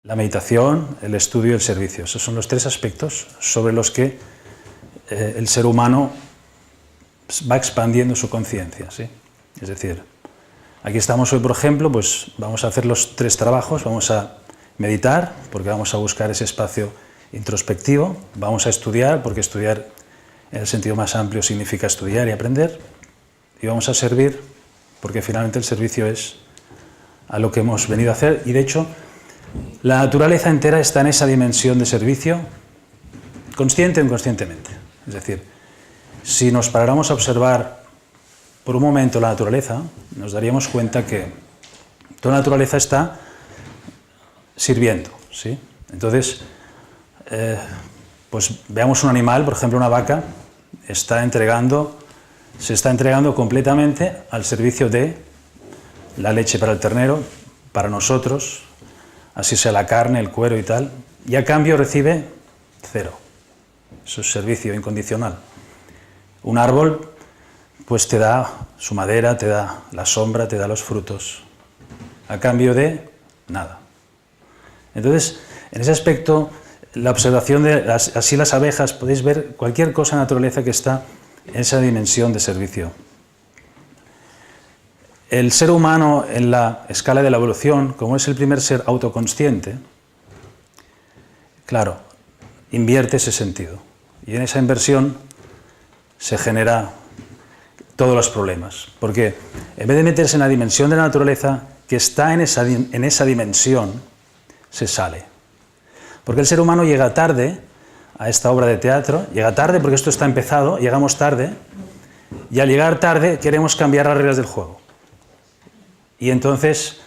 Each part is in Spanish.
la meditación, el estudio y el servicio. Esos son los tres aspectos sobre los que el ser humano va expandiendo su conciencia, ¿sí? Es decir, aquí estamos hoy, por ejemplo, pues vamos a hacer los tres trabajos, vamos a meditar, porque vamos a buscar ese espacio introspectivo, vamos a estudiar, porque estudiar en el sentido más amplio significa estudiar y aprender, y vamos a servir, porque finalmente el servicio es a lo que hemos venido a hacer, y de hecho la naturaleza entera está en esa dimensión de servicio, consciente o inconscientemente. Es decir, si nos paráramos a observar por un momento la naturaleza, nos daríamos cuenta que toda la naturaleza está sirviendo, ¿sí? Entonces, pues veamos un animal, por ejemplo una vaca, se está entregando completamente al servicio de la leche para el ternero, para nosotros, así sea la carne, el cuero y tal, y a cambio recibe cero. Eso es servicio incondicional. Un árbol pues te da su madera, te da la sombra, te da los frutos, a cambio de nada. Entonces, en ese aspecto, la observación de así las abejas, podéis ver cualquier cosa en la naturaleza que está en esa dimensión de servicio. El ser humano en la escala de la evolución, como es el primer ser autoconsciente, claro, invierte ese sentido. Y en esa inversión se genera todos los problemas. Porque en vez de meterse en la dimensión de la naturaleza, que está en esa dimensión, se sale. Porque el ser humano llega tarde a esta obra de teatro, llega tarde porque esto está empezado, llegamos tarde, y al llegar tarde queremos cambiar las reglas del juego. Y entonces,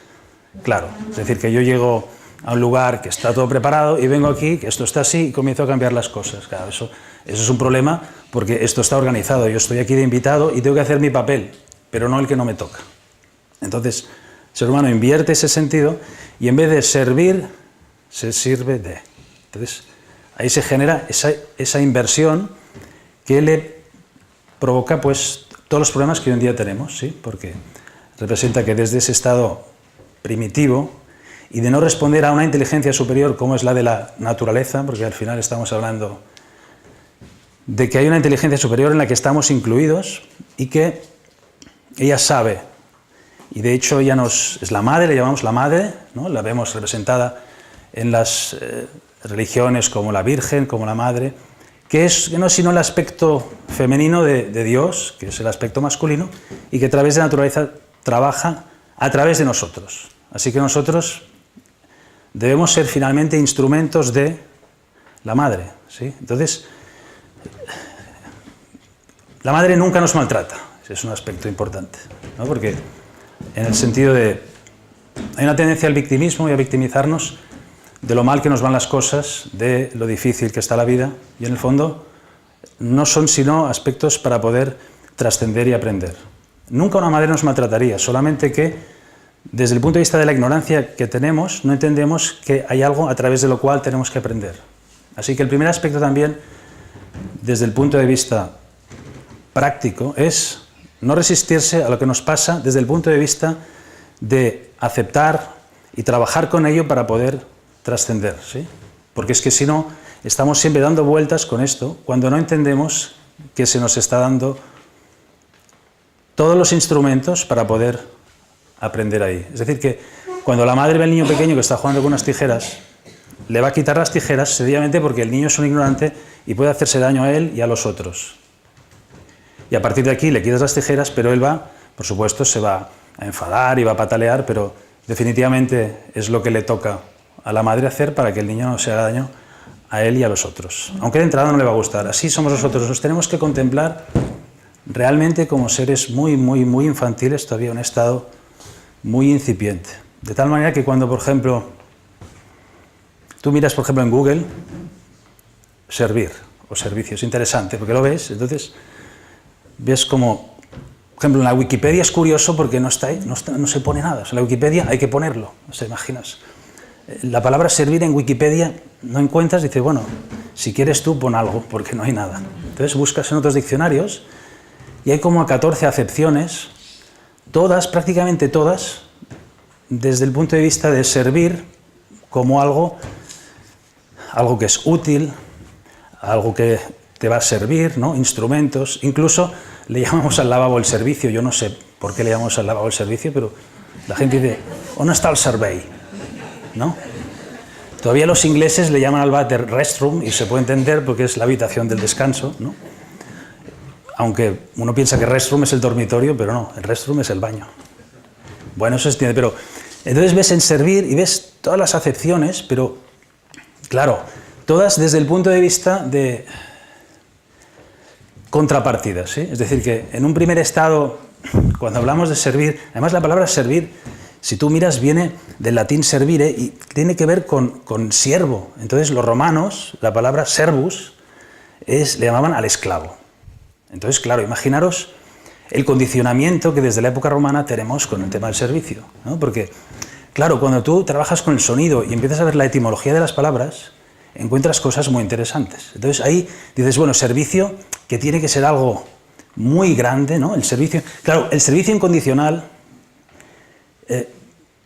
claro, es decir, que yo llego a un lugar que está todo preparado y vengo aquí, que esto está así y comienzo a cambiar las cosas. Claro, eso es un problema porque esto está organizado, yo estoy aquí de invitado y tengo que hacer mi papel, pero no el que no me toca. Entonces, el ser humano invierte ese sentido y en vez de servir, se sirve de. Entonces, ahí se genera esa inversión que le provoca pues todos los problemas que hoy en día tenemos, ¿sí? Porque representa que desde ese estado primitivo y de no responder a una inteligencia superior como es la de la naturaleza, porque al final estamos hablando de que hay una inteligencia superior en la que estamos incluidos y que ella sabe, y de hecho ella es la madre, le llamamos la madre, ¿no? La vemos representada en las religiones como la Virgen, como la Madre, que no es sino el aspecto femenino de Dios, que es el aspecto masculino, y que a través de la naturaleza trabaja a través de nosotros. Así que nosotros debemos ser finalmente instrumentos de la Madre, ¿sí? Entonces, la Madre nunca nos maltrata, ese es un aspecto importante, ¿no? Porque en el sentido de... hay una tendencia al victimismo y a victimizarnos de lo mal que nos van las cosas, de lo difícil que está la vida, y en el fondo no son sino aspectos para poder trascender y aprender. Nunca una madre nos maltrataría, solamente que desde el punto de vista de la ignorancia que tenemos, no entendemos que hay algo a través de lo cual tenemos que aprender. Así que el primer aspecto también, desde el punto de vista práctico, es no resistirse a lo que nos pasa desde el punto de vista de aceptar y trabajar con ello para poder trascender, ¿sí? Porque es que si no, estamos siempre dando vueltas con esto, cuando no entendemos que se nos está dando todos los instrumentos para poder aprender ahí. Es decir, que cuando la madre ve al niño pequeño que está jugando con unas tijeras, le va a quitar las tijeras sencillamente porque el niño es un ignorante y puede hacerse daño a él y a los otros. Y a partir de aquí le quitas las tijeras, pero él va, por supuesto, se va a enfadar y va a patalear, pero definitivamente es lo que le toca a la madre hacer para que el niño no se haga daño a él y a los otros. Aunque de entrada no le va a gustar. Así somos nosotros, nos tenemos que contemplar realmente como seres muy infantiles, todavía en un estado muy incipiente. De tal manera que cuando, por ejemplo, tú miras, por ejemplo, en Google, servir o servicio, es interesante, porque lo ves, entonces ves como, por ejemplo, en la Wikipedia es curioso porque no se pone nada. En la Wikipedia hay que ponerlo, no sé, imaginas. La palabra servir en Wikipedia no encuentras, dices, bueno, si quieres tú pon algo, porque no hay nada. Entonces buscas en otros diccionarios y hay como 14 acepciones, todas, prácticamente todas, desde el punto de vista de servir como algo que es útil, algo que te va a servir, ¿no? Instrumentos. Incluso le llamamos al lavabo el servicio. Yo no sé por qué le llamamos al lavabo el servicio, pero la gente dice, ¿dónde está el servei? ¿No? Todavía los ingleses le llaman al váter restroom, y se puede entender porque es la habitación del descanso, ¿no? Aunque uno piensa que restroom es el dormitorio, pero no, el restroom es el baño. Bueno, eso se entiende, pero entonces ves en servir y ves todas las acepciones, pero claro, todas desde el punto de vista de contrapartidas, ¿sí? Es decir, que en un primer estado, cuando hablamos de servir, además la palabra servir, si tú miras, viene del latín servire y tiene que ver con siervo. Entonces los romanos, la palabra servus, le llamaban al esclavo. Entonces, claro, imaginaros el condicionamiento que desde la época romana tenemos con el tema del servicio, ¿no? Porque, claro, cuando tú trabajas con el sonido y empiezas a ver la etimología de las palabras, encuentras cosas muy interesantes. Entonces ahí dices, bueno, servicio, que tiene que ser algo muy grande, ¿no? El servicio, claro, el servicio incondicional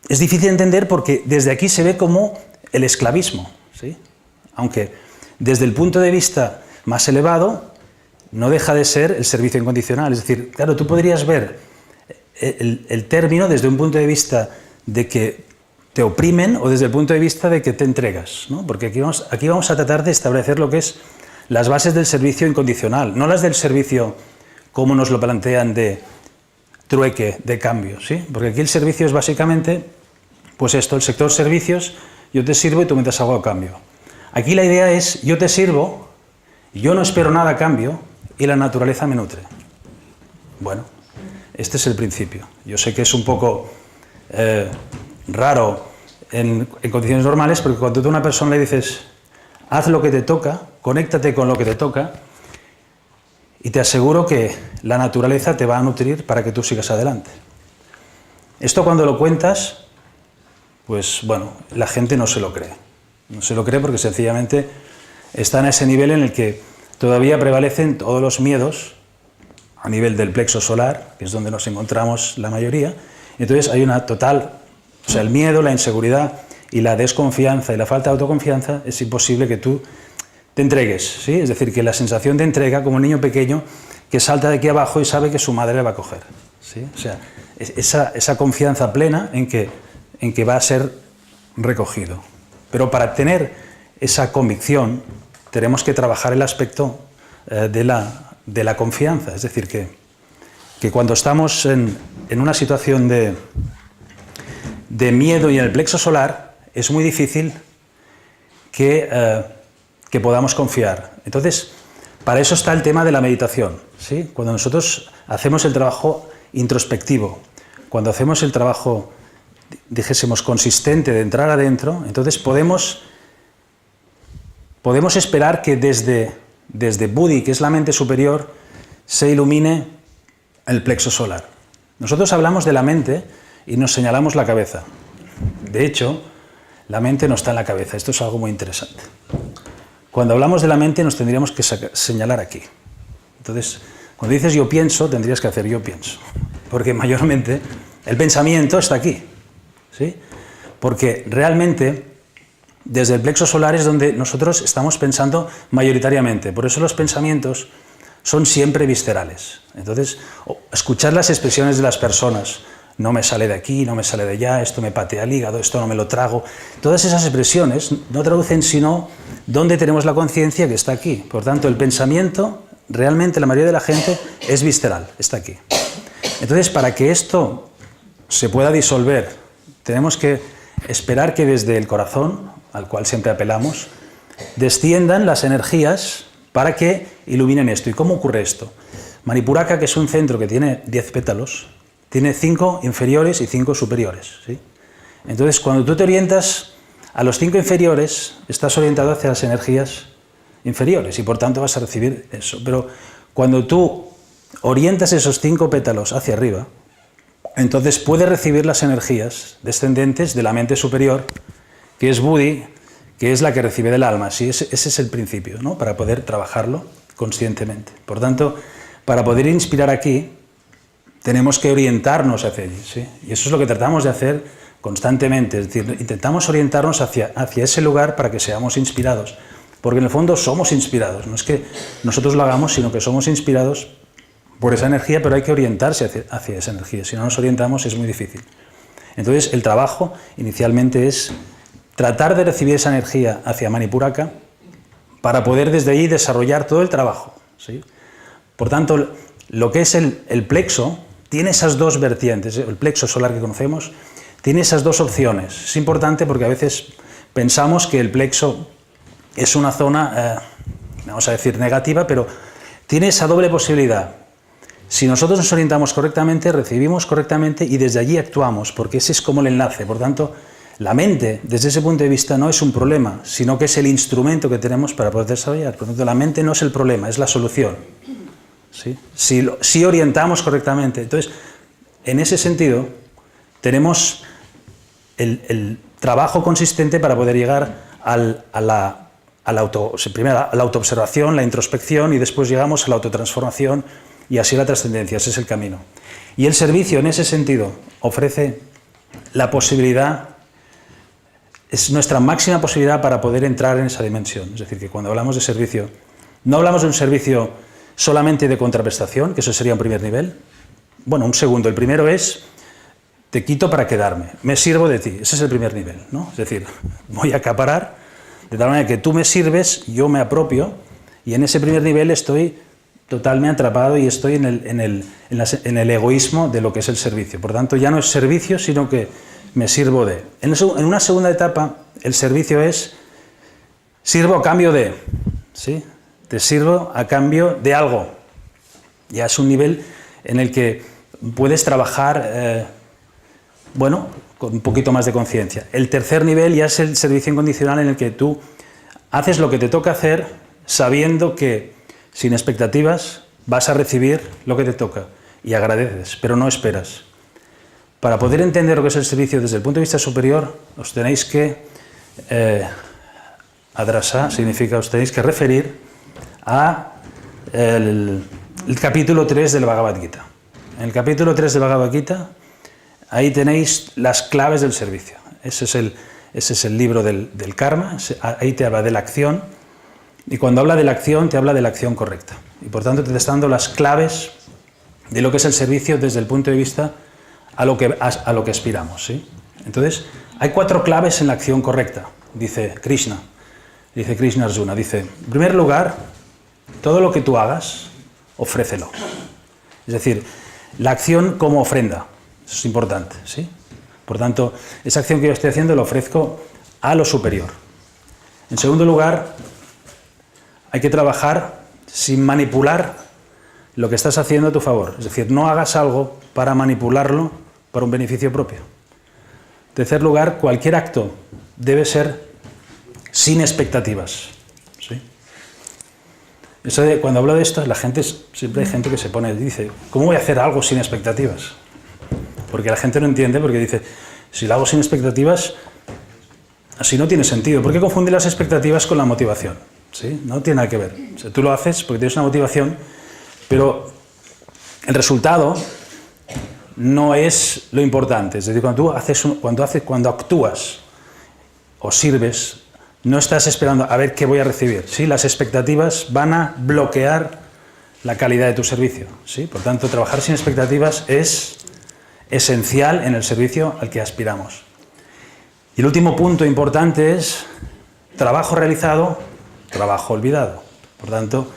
es difícil de entender porque desde aquí se ve como el esclavismo, ¿sí? Aunque desde el punto de vista más elevado no deja de ser el servicio incondicional. Es decir, claro, tú podrías ver el término desde un punto de vista de que te oprimen o desde el punto de vista de que te entregas, ¿no? Porque aquí vamos a tratar de establecer lo que es las bases del servicio incondicional, no las del servicio como nos lo plantean de trueque, de cambio, ¿sí? Porque aquí el servicio es básicamente, pues esto, el sector servicios, yo te sirvo y tú me das algo a cambio. Aquí la idea es, yo te sirvo, yo no espero nada a cambio y la naturaleza me nutre. Bueno, este es el principio. Yo sé que es un poco raro en condiciones normales, porque cuando tú a una persona le dices, haz lo que te toca, conéctate con lo que te toca, y te aseguro que la naturaleza te va a nutrir para que tú sigas adelante. Esto cuando lo cuentas, pues bueno, la gente no se lo cree. No se lo cree porque sencillamente están a ese nivel en el que todavía prevalecen todos los miedos a nivel del plexo solar, que es donde nos encontramos la mayoría. Entonces hay una total, o sea, el miedo, la inseguridad y la desconfianza y la falta de autoconfianza, es imposible que tú te entregues, ¿sí? Es decir, que la sensación de entrega, como un niño pequeño que salta de aquí abajo y sabe que su madre le va a coger, ¿sí? O sea, esa confianza plena en que va a ser recogido. Pero para tener esa convicción tenemos que trabajar el aspecto de la confianza, es decir, que cuando estamos en una situación de miedo y en el plexo solar es muy difícil que podamos confiar. Entonces, para eso está el tema de la meditación, ¿sí? Cuando nosotros hacemos el trabajo introspectivo, cuando hacemos el trabajo, dijésemos, consistente de entrar adentro, entonces podemos esperar que desde Buddhi, que es la mente superior, se ilumine el plexo solar. Nosotros hablamos de la mente y nos señalamos la cabeza. De hecho, la mente no está en la cabeza. Esto es algo muy interesante. Cuando hablamos de la mente nos tendríamos que señalar aquí. Entonces, cuando dices yo pienso, tendrías que hacer yo pienso. Porque mayormente el pensamiento está aquí, ¿sí? Porque realmente desde el plexo solar es donde nosotros estamos pensando mayoritariamente. Por eso los pensamientos son siempre viscerales. Entonces, escuchar las expresiones de las personas, no me sale de aquí, no me sale de allá, esto me patea el hígado, esto no me lo trago. Todas esas expresiones no traducen sino dónde tenemos la conciencia que está aquí. Por tanto, el pensamiento, realmente la mayoría de la gente es visceral, está aquí. Entonces, para que esto se pueda disolver, tenemos que esperar que desde el corazón, al cual siempre apelamos, desciendan las energías para que iluminen esto. ¿Y cómo ocurre esto? Manipuraka, que es un centro que tiene 10 pétalos, tiene 5 inferiores y 5 superiores, ¿sí? Entonces, cuando tú te orientas a los 5 inferiores, estás orientado hacia las energías inferiores y por tanto vas a recibir eso. Pero cuando tú orientas esos 5 pétalos hacia arriba, entonces puedes recibir las energías descendentes de la mente superior, que es Buddhi, que es la que recibe del alma. Sí, ese es el principio, ¿no? Para poder trabajarlo conscientemente. Por tanto, para poder inspirar aquí, tenemos que orientarnos hacia allí, ¿sí? Y eso es lo que tratamos de hacer constantemente, es decir, intentamos orientarnos hacia ese lugar para que seamos inspirados, porque en el fondo somos inspirados, no es que nosotros lo hagamos, sino que somos inspirados por esa energía, pero hay que orientarse hacia esa energía, si no nos orientamos es muy difícil. Entonces el trabajo inicialmente es tratar de recibir esa energía hacia Manipuraka para poder desde ahí desarrollar todo el trabajo, ¿sí? Por tanto, lo que es el plexo tiene esas dos vertientes, el plexo solar que conocemos tiene esas dos opciones. Es importante porque a veces pensamos que el plexo es una zona, vamos a decir, negativa, pero tiene esa doble posibilidad. Si nosotros nos orientamos correctamente, recibimos correctamente y desde allí actuamos, porque ese es como el enlace. Por tanto, la mente, desde ese punto de vista, no es un problema, sino que es el instrumento que tenemos para poder desarrollar. Por tanto, la mente no es el problema, es la solución, ¿sí? Si orientamos correctamente. Entonces, en ese sentido, tenemos el trabajo consistente para poder llegar a la autoobservación, la introspección, y después llegamos a la autotransformación y así la trascendencia. Ese es el camino. Y el servicio, en ese sentido, ofrece la posibilidad, es nuestra máxima posibilidad para poder entrar en esa dimensión. Es decir, que cuando hablamos de servicio, no hablamos de un servicio solamente de contraprestación, que eso sería un primer nivel. Bueno, un segundo. El primero es, te quito para quedarme, me sirvo de ti. Ese es el primer nivel, ¿no? Es decir, voy a acaparar, de tal manera que tú me sirves, yo me apropio, y en ese primer nivel estoy totalmente atrapado y estoy en el egoísmo de lo que es el servicio. Por tanto, ya no es servicio, sino que me sirvo de. En una segunda etapa, el servicio es, sirvo a cambio de, ¿sí? Te sirvo a cambio de algo. Ya es un nivel en el que puedes trabajar, bueno, con un poquito más de conciencia. El tercer nivel ya es el servicio incondicional, en el que tú haces lo que te toca hacer sabiendo que sin expectativas vas a recibir lo que te toca y agradeces, pero no esperas. Para poder entender lo que es el servicio desde el punto de vista superior, os tenéis que adrasa, significa os tenéis que referir a el capítulo 3 del Bhagavad Gita. En el capítulo 3 del Bhagavad Gita, ahí tenéis las claves del servicio. Ese es el libro del karma, ahí te habla de la acción, y cuando habla de la acción, te habla de la acción correcta. Y por tanto te está dando las claves de lo que es el servicio desde el punto de vista a lo que aspiramos, ¿sí? Entonces, hay 4 claves en la acción correcta, dice Krishna Arjuna. Dice, en primer lugar, todo lo que tú hagas, ofrécelo. Es decir, la acción como ofrenda, eso es importante, ¿sí? Por tanto, esa acción que yo estoy haciendo la ofrezco a lo superior. En segundo lugar, hay que trabajar sin manipular lo que estás haciendo a tu favor. Es decir, no hagas algo para manipularlo para un beneficio propio. En tercer lugar, cualquier acto debe ser sin expectativas, ¿sí? Eso de, cuando hablo de esto, siempre hay gente que se pone y dice, ¿cómo voy a hacer algo sin expectativas? Porque la gente no entiende, porque dice, si lo hago sin expectativas, así no tiene sentido. ¿Por qué confundir las expectativas con la motivación? ¿Sí? No tiene nada que ver. O sea, tú lo haces porque tienes una motivación, pero el resultado no es lo importante. Es decir, cuando actúas o sirves, no estás esperando a ver qué voy a recibir, ¿sí? Las expectativas van a bloquear la calidad de tu servicio, ¿sí? Por tanto, trabajar sin expectativas es esencial en el servicio al que aspiramos. Y el último punto importante es trabajo realizado, trabajo olvidado. Por tanto,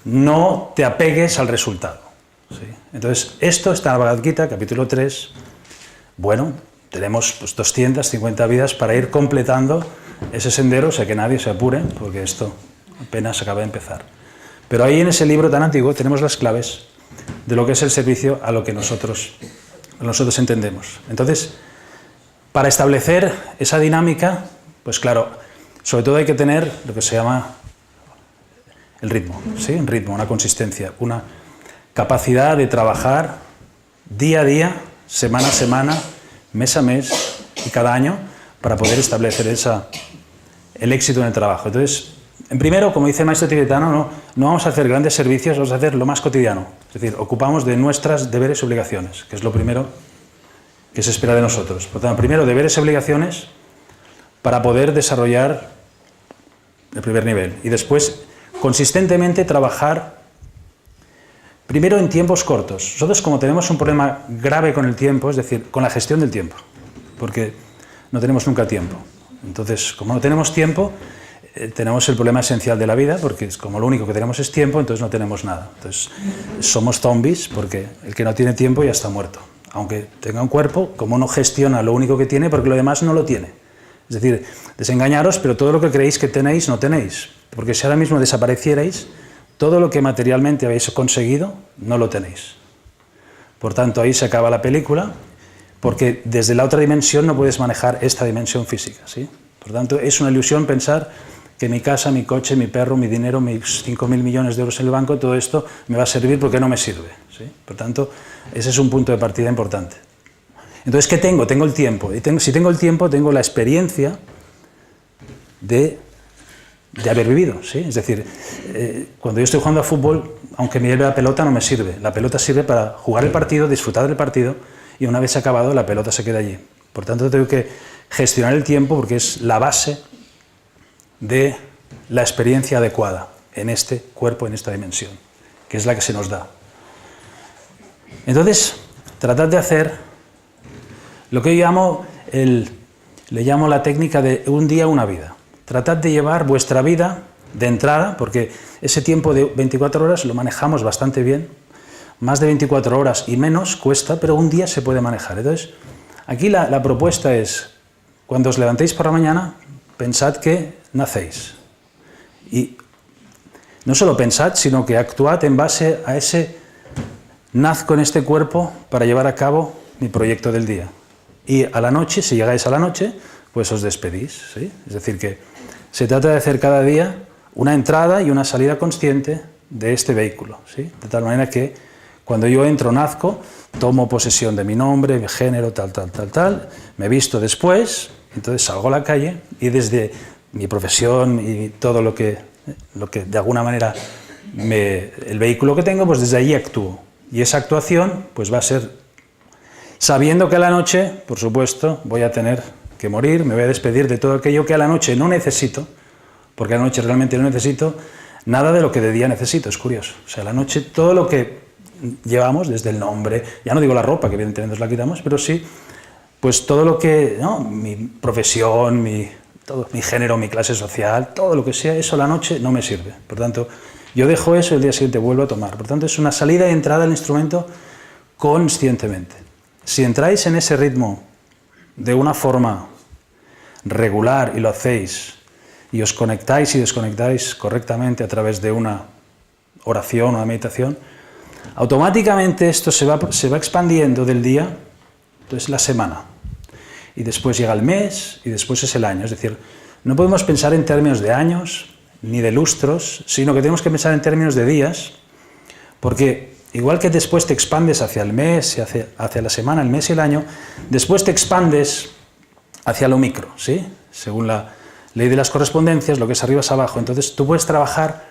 no te apegues al resultado, ¿sí? Entonces, esto está en la Bhagavad Gita, capítulo 3. Bueno, tenemos 250 vidas para ir completando ese sendero, o sea que nadie se apure, porque esto apenas acaba de empezar. Pero ahí en ese libro tan antiguo tenemos las claves de lo que es el servicio a lo que nosotros entendemos. Entonces, para establecer esa dinámica, pues claro, sobre todo hay que tener lo que se llama el ritmo, ¿sí? Un ritmo, una consistencia, una capacidad de trabajar día a día, semana a semana, mes a mes y cada año para poder establecer el éxito en el trabajo. Entonces, en primero, como dice el maestro tibetano, no vamos a hacer grandes servicios, vamos a hacer lo más cotidiano. Es decir, ocupamos de nuestras deberes y obligaciones, que es lo primero que se espera de nosotros. Por tanto, primero, deberes y obligaciones para poder desarrollar el primer nivel. Y después, consistentemente trabajar, primero en tiempos cortos. Nosotros, como tenemos un problema grave con el tiempo, es decir, con la gestión del tiempo, porque no tenemos nunca tiempo. Entonces, como no tenemos tiempo, tenemos el problema esencial de la vida, porque como lo único que tenemos es tiempo, entonces no tenemos nada. Entonces, somos zombies, porque el que no tiene tiempo ya está muerto. Aunque tenga un cuerpo, como no gestiona lo único que tiene, porque lo demás no lo tiene. Es decir, desengañaros, pero todo lo que creéis que tenéis, no tenéis. Porque si ahora mismo desaparecierais, todo lo que materialmente habéis conseguido, no lo tenéis. Por tanto, ahí se acaba la película, porque desde la otra dimensión no puedes manejar esta dimensión física, ¿sí? Por tanto, es una ilusión pensar que mi casa, mi coche, mi perro, mi dinero, mis 5.000 millones de euros en el banco, todo esto me va a servir porque no me sirve, ¿sí? Por tanto, ese es un punto de partida importante. Entonces, ¿qué tengo? Tengo el tiempo. Y si tengo el tiempo, tengo la experiencia de haber vivido, ¿sí? Es decir, cuando yo estoy jugando a fútbol, aunque me lleve la pelota, no me sirve. La pelota sirve para jugar el partido, disfrutar del partido, y una vez acabado, la pelota se queda allí. Por tanto, tengo que gestionar el tiempo porque es la base de la experiencia adecuada en este cuerpo, en esta dimensión, que es la que se nos da. Entonces, tratad de hacer lo que yo le llamo la técnica de un día, una vida. Tratad de llevar vuestra vida de entrada, porque ese tiempo de 24 horas lo manejamos bastante bien. Más de 24 horas y menos cuesta, pero un día se puede manejar. Entonces, aquí la propuesta es, cuando os levantéis por la mañana, pensad que nacéis. Y no solo pensad, sino que actuad en base a ese nazco en este cuerpo para llevar a cabo mi proyecto del día. Y a la noche, si llegáis a la noche, pues os despedís, ¿sí? Es decir, que se trata de hacer cada día una entrada y una salida consciente de este vehículo, ¿sí? De tal manera que cuando yo entro, nazco, tomo posesión de mi nombre, mi género, tal, me visto después, entonces salgo a la calle y desde mi profesión y todo lo que de alguna manera el vehículo que tengo, pues desde ahí actúo. Y esa actuación pues va a ser sabiendo que a la noche, por supuesto, voy a tener que morir, me voy a despedir de todo aquello que a la noche no necesito, porque a la noche realmente no necesito nada de lo que de día necesito, es curioso. O sea, a la noche todo lo que llevamos, desde el nombre, ya no digo la ropa, que evidentemente nos la quitamos, pero sí, pues todo lo que, ¿no? Mi profesión, mi género, mi clase social, todo lo que sea, eso a la noche no me sirve. Por tanto, yo dejo eso y el día siguiente vuelvo a tomar. Por tanto, es una salida y entrada al instrumento conscientemente. Si entráis en ese ritmo de una forma regular y lo hacéis, y os conectáis y desconectáis correctamente a través de una oración o una meditación, automáticamente esto se va expandiendo del día, entonces la semana, y después llega el mes, y después es el año. Es decir, no podemos pensar en términos de años, ni de lustros, sino que tenemos que pensar en términos de días, porque igual que después te expandes hacia el mes, hacia la semana, el mes y el año, después te expandes hacia lo micro, ¿sí? Según la ley de las correspondencias, lo que es arriba es abajo. Entonces tú puedes trabajar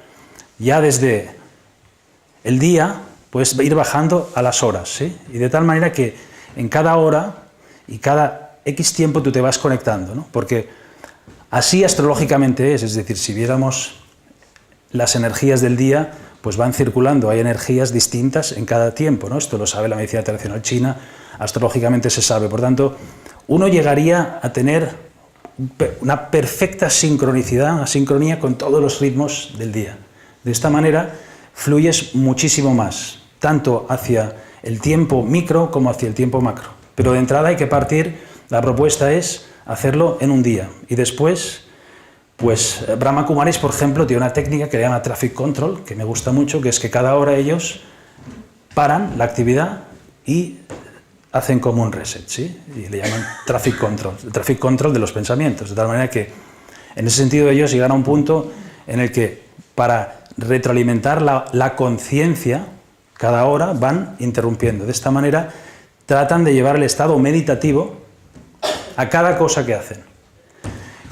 ya desde el día, puedes ir bajando a las horas, ¿sí? Y de tal manera que en cada hora y cada X tiempo tú te vas conectando, ¿no? Porque así astrológicamente es decir, si viéramos las energías del día, pues van circulando, hay energías distintas en cada tiempo, ¿no? Esto lo sabe la medicina tradicional china, astrológicamente se sabe. Por tanto, uno llegaría a tener una perfecta sincronicidad, una sincronía con todos los ritmos del día. De esta manera fluyes muchísimo más, tanto hacia el tiempo micro como hacia el tiempo macro. Pero de entrada hay que partir, la propuesta es hacerlo en un día y después, pues Brahma Kumaris, por ejemplo, tiene una técnica que le llama Traffic Control, que me gusta mucho, que es que cada hora ellos paran la actividad y hacen como un reset, ¿sí? Y le llaman Traffic Control, el Traffic Control de los pensamientos, de tal manera que en ese sentido ellos llegan a un punto en el que para retroalimentar la conciencia, cada hora van interrumpiendo. De esta manera tratan de llevar el estado meditativo a cada cosa que hacen.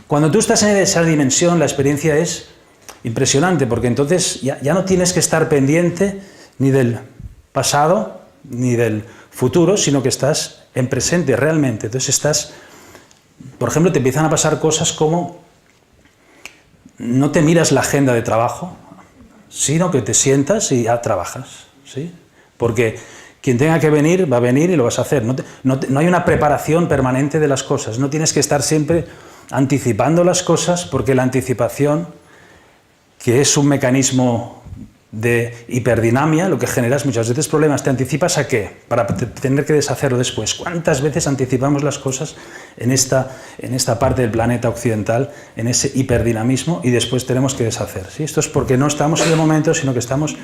Cuando tú estás en esa dimensión, la experiencia es impresionante, porque entonces ya no tienes que estar pendiente ni del pasado ni del futuro, sino que estás en presente realmente, entonces estás, por ejemplo, te empiezan a pasar cosas como no te miras la agenda de trabajo, sino que te sientas y ya trabajas, ¿sí? Porque quien tenga que venir, va a venir y lo vas a hacer. No hay una preparación permanente de las cosas, no tienes que estar siempre anticipando las cosas, porque la anticipación, que es un mecanismo de hiperdinamia, lo que generas muchas veces problemas. ¿Te anticipas a qué? Para tener que deshacerlo después. ¿Cuántas veces anticipamos las cosas en esta parte del planeta occidental, en ese hiperdinamismo, y después tenemos que deshacer? ¿Sí? Esto es porque no estamos en el momento, sino que estamos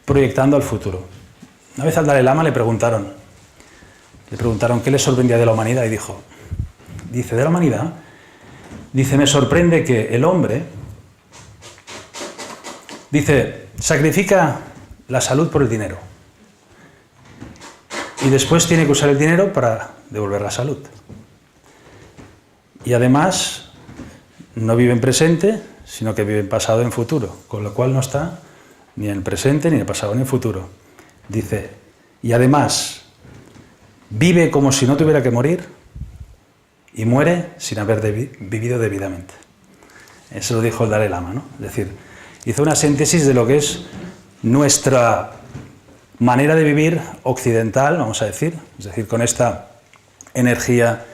proyectando al futuro. Una vez al Dalai Lama le preguntaron qué le sorprendía de la humanidad, y dice, de la humanidad, dice, me sorprende que el hombre, dice, sacrifica la salud por el dinero y después tiene que usar el dinero para devolver la salud. Y además no vive en presente, sino que vive en pasado y en futuro, con lo cual no está ni en el presente, ni en el pasado, ni en el futuro. Dice, y además vive como si no tuviera que morir y muere sin haber vivido debidamente. Eso lo dijo el Dalai Lama, ¿no? Es decir, hizo una síntesis de lo que es nuestra manera de vivir occidental, vamos a decir, es decir, con esta energía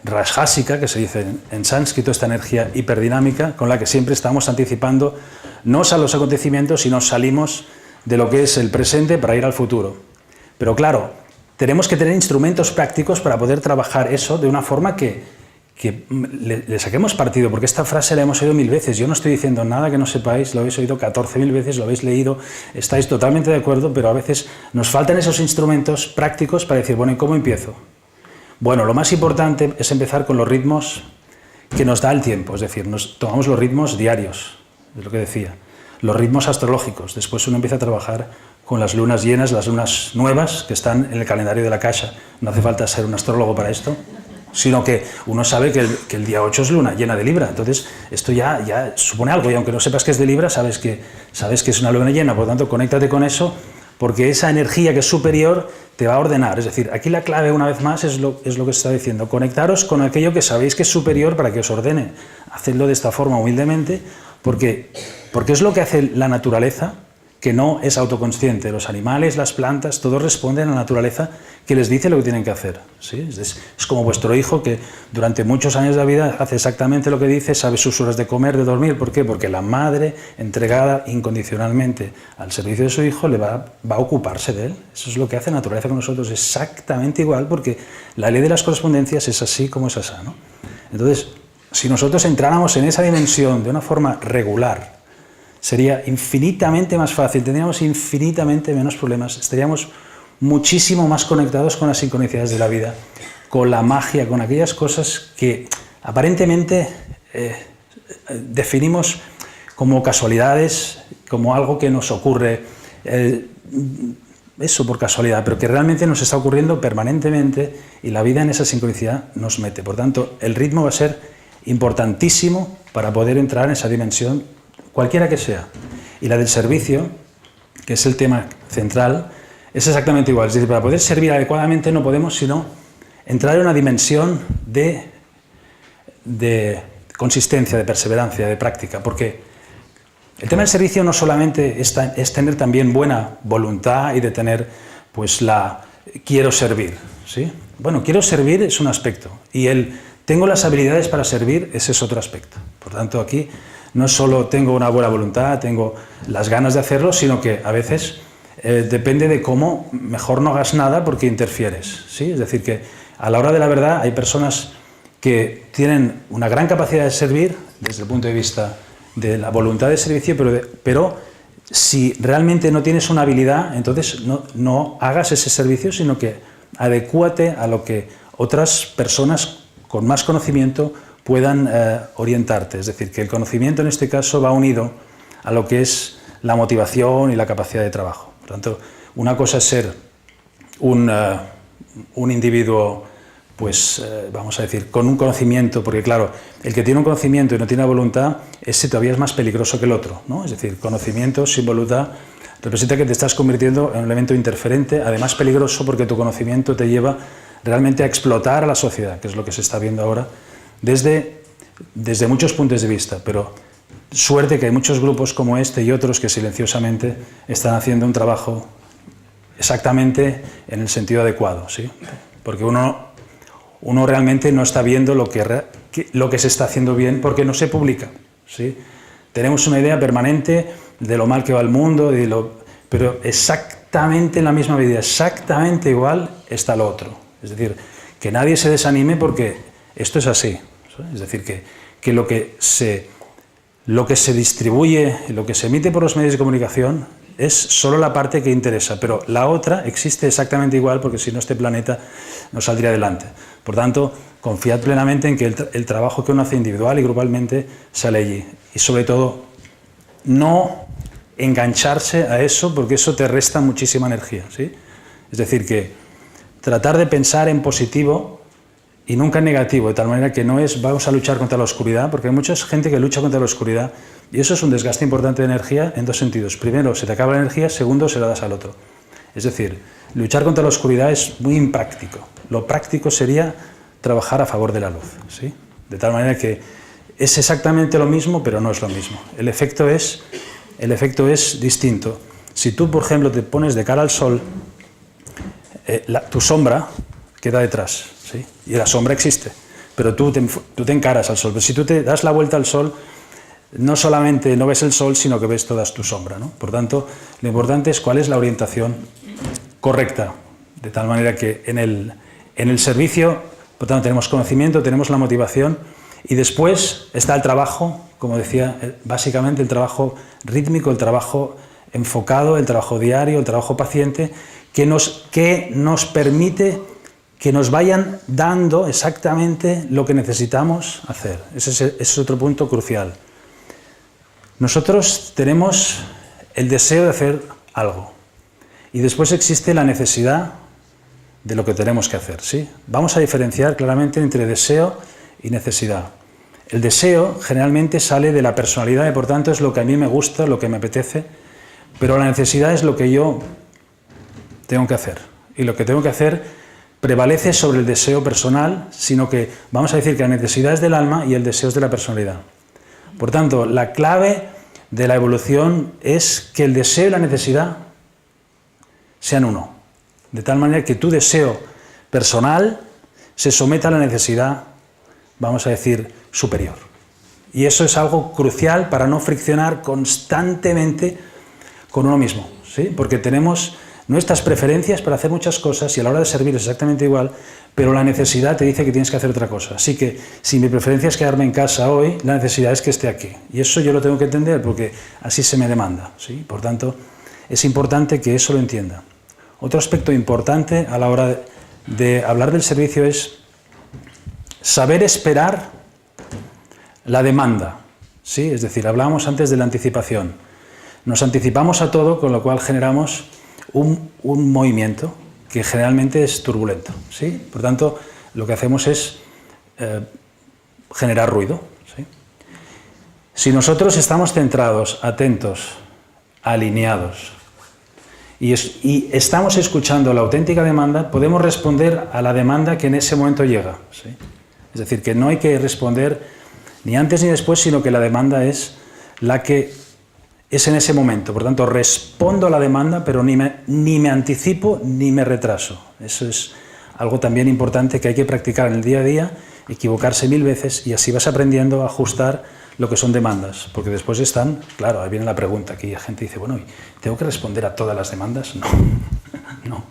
rajasica, que se dice en sánscrito, esta energía hiperdinámica, con la que siempre estamos anticipando no a los acontecimientos, sino salimos de lo que es el presente para ir al futuro. Pero claro, tenemos que tener instrumentos prácticos para poder trabajar eso de una forma que le saquemos partido, porque esta frase la hemos oído 1000 veces. Yo no estoy diciendo nada que no sepáis, lo habéis oído 14.000 veces, lo habéis leído, estáis totalmente de acuerdo, pero a veces nos faltan esos instrumentos prácticos para decir, bueno, ¿y cómo empiezo? Bueno, lo más importante es empezar con los ritmos que nos da el tiempo, es decir, nos tomamos los ritmos diarios, es lo que decía, los ritmos astrológicos. Después uno empieza a trabajar con las lunas llenas, las lunas nuevas que están en el calendario de la Akasha. No hace falta ser un astrólogo para esto, sino que uno sabe que el día 8 es luna llena de Libra. Entonces, esto ya supone algo, y aunque no sepas que es de Libra, sabes que es una luna llena. Por lo tanto, conéctate con eso, porque esa energía que es superior te va a ordenar. Es decir, aquí la clave, una vez más, es lo que se está diciendo. Conectaros con aquello que sabéis que es superior para que os ordene. Hacedlo de esta forma, humildemente, porque es lo que hace la naturaleza, que no es autoconsciente. Los animales, las plantas, todos responden a la naturaleza que les dice lo que tienen que hacer, ¿sí? Es como vuestro hijo, que durante muchos años de la vida hace exactamente lo que dice, sabe sus horas de comer, de dormir. ¿Por qué? Porque la madre, entregada incondicionalmente al servicio de su hijo, le va a ocuparse de él. Eso es lo que hace la naturaleza con nosotros, exactamente igual, porque la ley de las correspondencias es así como es así, ¿no? Entonces, si nosotros entráramos en esa dimensión de una forma regular, sería infinitamente más fácil, tendríamos infinitamente menos problemas, estaríamos muchísimo más conectados con las sincronicidades de la vida, con la magia, con aquellas cosas que aparentemente definimos como casualidades, como algo que nos ocurre, eso por casualidad, pero que realmente nos está ocurriendo permanentemente, y la vida en esa sincronicidad nos mete. Por tanto, el ritmo va a ser importantísimo para poder entrar en esa dimensión, cualquiera que sea. Y la del servicio, que es el tema central, es exactamente igual. Es decir, para poder servir adecuadamente no podemos sino entrar en una dimensión de consistencia, de perseverancia, de práctica, porque el tema del servicio no solamente es tener también buena voluntad y de tener, pues, quiero servir, ¿sí? Bueno, quiero servir es un aspecto, y tengo las habilidades para servir, ese es otro aspecto. Por tanto, aquí no solo tengo una buena voluntad, tengo las ganas de hacerlo, sino que a veces depende de cómo, mejor no hagas nada porque interfieres, ¿sí? Es decir, que a la hora de la verdad hay personas que tienen una gran capacidad de servir desde el punto de vista de la voluntad de servicio, pero si realmente no tienes una habilidad, entonces no hagas ese servicio, sino que adecúate a lo que otras personas con más conocimiento puedan orientarte. Es decir, que el conocimiento en este caso va unido a lo que es la motivación y la capacidad de trabajo. Por tanto, una cosa es ser un individuo, pues vamos a decir, con un conocimiento, porque claro, el que tiene un conocimiento y no tiene voluntad, ese todavía es más peligroso que el otro, ¿no? Es decir, conocimiento sin voluntad representa que te estás convirtiendo en un elemento interferente, además peligroso porque tu conocimiento te lleva realmente a explotar a la sociedad, que es lo que se está viendo ahora, desde muchos puntos de vista, pero suerte que hay muchos grupos como este y otros que silenciosamente están haciendo un trabajo exactamente en el sentido adecuado, ¿sí? Porque uno realmente no está viendo lo que se está haciendo bien porque no se publica, ¿sí? Tenemos una idea permanente de lo mal que va el mundo, pero exactamente en la misma medida, exactamente igual está lo otro. Es decir, que nadie se desanime porque esto es así. Es decir, que lo que se distribuye, lo que se emite por los medios de comunicación es solo la parte que interesa, pero la otra existe exactamente igual porque si no este planeta no saldría adelante. Por tanto, confiad plenamente en que el trabajo que uno hace individual y grupalmente sale allí. Y sobre todo, no engancharse a eso porque eso te resta muchísima energía, ¿sí? Es decir, que tratar de pensar en positivo y nunca en negativo, de tal manera que no es vamos a luchar contra la oscuridad, porque hay mucha gente que lucha contra la oscuridad y eso es un desgaste importante de energía en dos sentidos. Primero, se te acaba la energía, segundo, se la das al otro. Es decir, luchar contra la oscuridad es muy impráctico. Lo práctico sería trabajar a favor de la luz, ¿sí? De tal manera que es exactamente lo mismo, pero no es lo mismo. El efecto es distinto. Si tú, por ejemplo, te pones de cara al sol, tu sombra queda detrás, ¿sí? Y la sombra existe, pero tú te encaras al sol. Pero si tú te das la vuelta al sol, no solamente no ves el sol, sino que ves toda tu sombra, ¿no? Por tanto, lo importante es cuál es la orientación correcta, de tal manera que en el servicio, por tanto, tenemos conocimiento, tenemos la motivación, y después está el trabajo, como decía, básicamente el trabajo rítmico, el trabajo enfocado, el trabajo diario, el trabajo paciente, que nos permite que nos vayan dando exactamente lo que necesitamos hacer. Ese es otro punto crucial. Nosotros tenemos el deseo de hacer algo y después existe la necesidad de lo que tenemos que hacer, ¿sí? Vamos a diferenciar claramente entre deseo y necesidad. El deseo generalmente sale de la personalidad y por tanto es lo que a mí me gusta, lo que me apetece, pero la necesidad es lo que yo tengo que hacer. Y lo que tengo que hacer prevalece sobre el deseo personal, sino que vamos a decir que la necesidad es del alma y el deseo es de la personalidad. Por tanto, la clave de la evolución es que el deseo y la necesidad sean uno. De tal manera que tu deseo personal se someta a la necesidad, vamos a decir, superior. Y eso es algo crucial para no friccionar constantemente con uno mismo, ¿sí? Porque tenemos nuestras preferencias para hacer muchas cosas y a la hora de servir es exactamente igual, pero la necesidad te dice que tienes que hacer otra cosa. Así que si mi preferencia es quedarme en casa hoy, la necesidad es que esté aquí. Y eso yo lo tengo que entender porque así se me demanda, ¿sí? Por tanto, es importante que eso lo entienda. Otro aspecto importante a la hora de hablar del servicio es saber esperar la demanda, ¿sí? Es decir, hablábamos antes de la anticipación. Nos anticipamos a todo, con lo cual generamos un movimiento que generalmente es turbulento, ¿sí? Por tanto, lo que hacemos es generar ruido, ¿sí? Si nosotros estamos centrados, atentos, alineados y estamos escuchando la auténtica demanda, podemos responder a la demanda que en ese momento llega, ¿sí? Es decir, que no hay que responder ni antes ni después, sino que la demanda es la que es en ese momento. Por tanto, respondo a la demanda, pero ni me anticipo ni me retraso. Eso es algo también importante que hay que practicar en el día a día, equivocarse 1000 veces y así vas aprendiendo a ajustar lo que son demandas. Porque después están, claro, ahí viene la pregunta, aquí la gente dice, bueno, ¿tengo que responder a todas las demandas? No,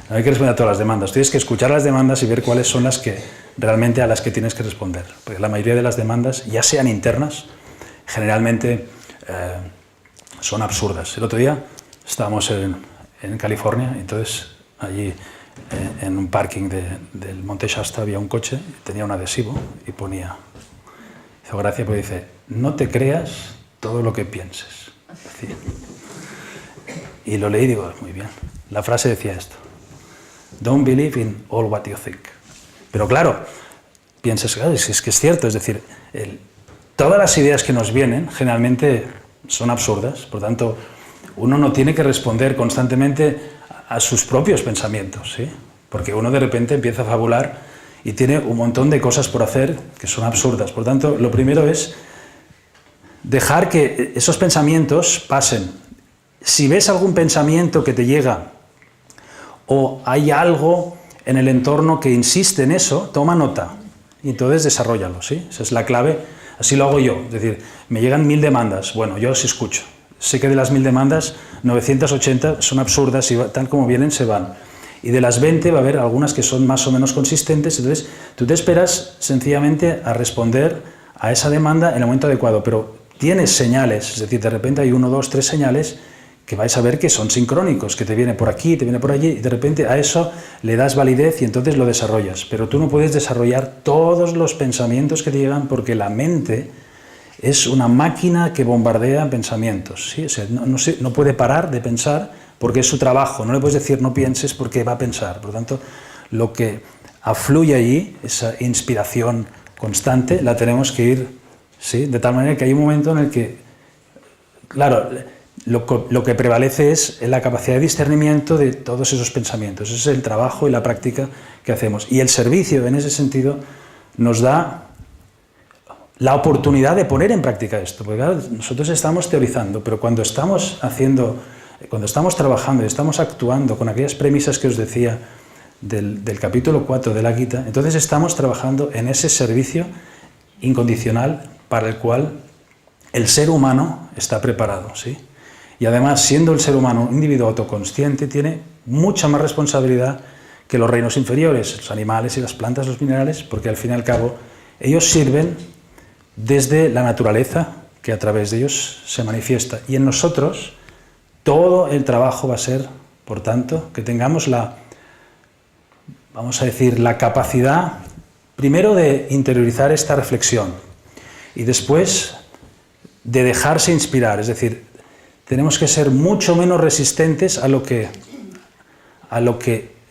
no hay que responder a todas las demandas. Tienes que escuchar las demandas y ver cuáles son las que realmente a las que tienes que responder. Porque la mayoría de las demandas, ya sean internas, generalmente son absurdas. El otro día estábamos en California, y entonces allí en un parking del Monte Shasta había un coche, tenía un adhesivo y ponía, hizo gracia porque dice, no te creas todo lo que pienses. Decía. Y lo leí y digo, muy bien. La frase decía esto, don't believe in all what you think. Pero claro, piensas, claro, es que es cierto, es decir, todas las ideas que nos vienen generalmente son absurdas, por tanto, uno no tiene que responder constantemente a sus propios pensamientos, ¿sí? Porque uno de repente empieza a fabular y tiene un montón de cosas por hacer que son absurdas. Por tanto, lo primero es dejar que esos pensamientos pasen. Si ves algún pensamiento que te llega o hay algo en el entorno que insiste en eso, toma nota y entonces desarróllalo, ¿sí? Esa es la clave. Así lo hago yo. Es decir, me llegan 1000 demandas. Bueno, yo las escucho. Sé que de las 1000 demandas, 980 son absurdas y tal como vienen se van. Y de las 20 va a haber algunas que son más o menos consistentes. Entonces, tú te esperas sencillamente a responder a esa demanda en el momento adecuado, pero tienes señales, es decir, de repente hay 1, 2, 3 señales que vais a ver que son sincrónicos, que te viene por aquí, te viene por allí, y de repente a eso le das validez y entonces lo desarrollas. Pero tú no puedes desarrollar todos los pensamientos que te llegan porque la mente es una máquina que bombardea pensamientos, ¿sí? O sea, no puede parar de pensar porque es su trabajo. No le puedes decir no pienses porque va a pensar. Por lo tanto, lo que afluye allí, esa inspiración constante, la tenemos que ir, ¿sí? De tal manera que hay un momento en el que, claro, lo que prevalece es la capacidad de discernimiento de todos esos pensamientos. Ese es el trabajo y la práctica que hacemos. Y el servicio, en ese sentido, nos da la oportunidad de poner en práctica esto. Porque claro, nosotros estamos teorizando, pero cuando estamos trabajando y estamos actuando con aquellas premisas que os decía del capítulo 4 de la Gita, entonces estamos trabajando en ese servicio incondicional para el cual el ser humano está preparado, ¿sí? Y además, siendo el ser humano un individuo autoconsciente, tiene mucha más responsabilidad que los reinos inferiores, los animales y las plantas, los minerales, porque al fin y al cabo ellos sirven desde la naturaleza que a través de ellos se manifiesta. Y en nosotros todo el trabajo va a ser, por tanto, que tengamos vamos a decir, la capacidad, primero de interiorizar esta reflexión y después de dejarse inspirar, es decir, tenemos que ser mucho menos resistentes a lo que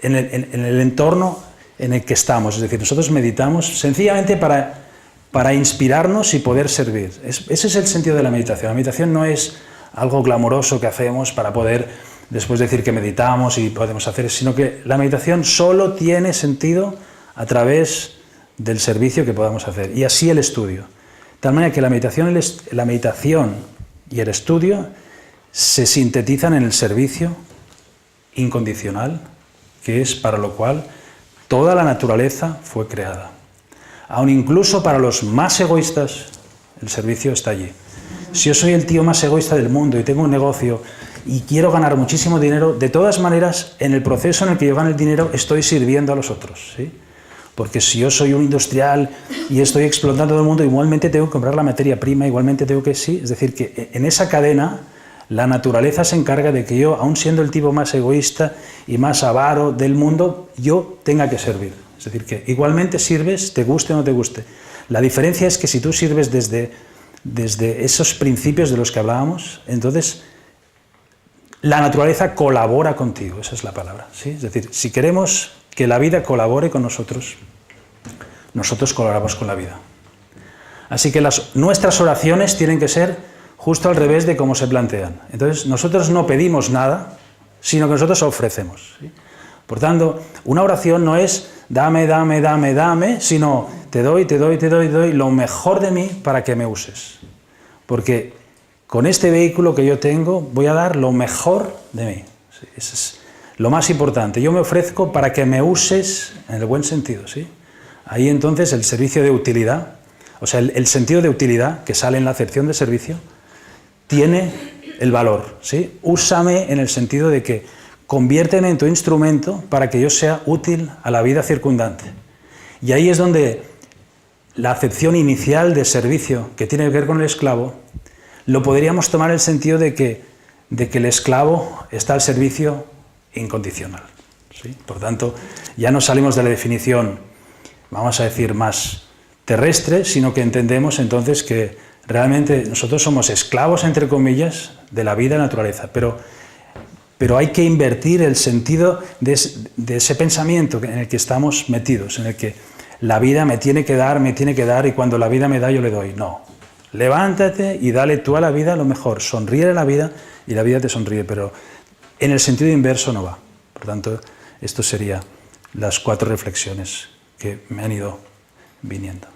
en el entorno en el que estamos. Es decir, nosotros meditamos sencillamente para inspirarnos y poder servir. Ese es el sentido de la meditación. La meditación no es algo glamoroso que hacemos para poder después decir que meditamos y podemos hacer, sino que la meditación solo tiene sentido a través del servicio que podamos hacer. Y así el estudio. De tal manera que la meditación y el estudio se sintetizan en el servicio incondicional, que es para lo cual toda la naturaleza fue creada. Aun incluso para los más egoístas, el servicio está allí. Si yo soy el tío más egoísta del mundo y tengo un negocio y quiero ganar muchísimo dinero, de todas maneras, en el proceso en el que yo gano el dinero, estoy sirviendo a los otros, ¿sí? Porque si yo soy un industrial y estoy explotando a todo el mundo, igualmente tengo que comprar la materia prima, igualmente tengo que, sí, es decir, que en esa cadena la naturaleza se encarga de que yo, aun siendo el tipo más egoísta y más avaro del mundo, yo tenga que servir. Es decir, que igualmente sirves, te guste o no te guste. La diferencia es que si tú sirves desde esos principios de los que hablábamos, entonces la naturaleza colabora contigo, esa es la palabra, ¿sí? Es decir, si queremos que la vida colabore con nosotros, nosotros colaboramos con la vida. Así que nuestras oraciones tienen que ser justo al revés de cómo se plantean. Entonces, nosotros no pedimos nada, sino que nosotros ofrecemos, ¿sí? Por tanto, una oración no es dame, dame, dame, dame, sino te doy lo mejor de mí para que me uses. Porque con este vehículo que yo tengo voy a dar lo mejor de mí. ¿Sí? Eso es lo más importante. Yo me ofrezco para que me uses en el buen sentido, ¿sí? Ahí entonces el servicio de utilidad, o sea, el sentido de utilidad que sale en la acepción de servicio, tiene el valor, ¿sí? Úsame en el sentido de que conviérteme en tu instrumento para que yo sea útil a la vida circundante. Y ahí es donde la acepción inicial de servicio que tiene que ver con el esclavo, lo podríamos tomar en el sentido de que el esclavo está al servicio incondicional, ¿sí? Por tanto, ya no salimos de la definición, vamos a decir, más terrestre, sino que entendemos entonces que realmente nosotros somos esclavos, entre comillas, de la vida y la naturaleza, pero hay que invertir el sentido de ese pensamiento en el que estamos metidos, en el que la vida me tiene que dar, y cuando la vida me da yo le doy. No, Levántate y dale tú a la vida lo mejor. Sonríe a la vida y la vida te sonríe, pero en el sentido inverso no va. Por tanto, esto serían las 4 reflexiones que me han ido viniendo.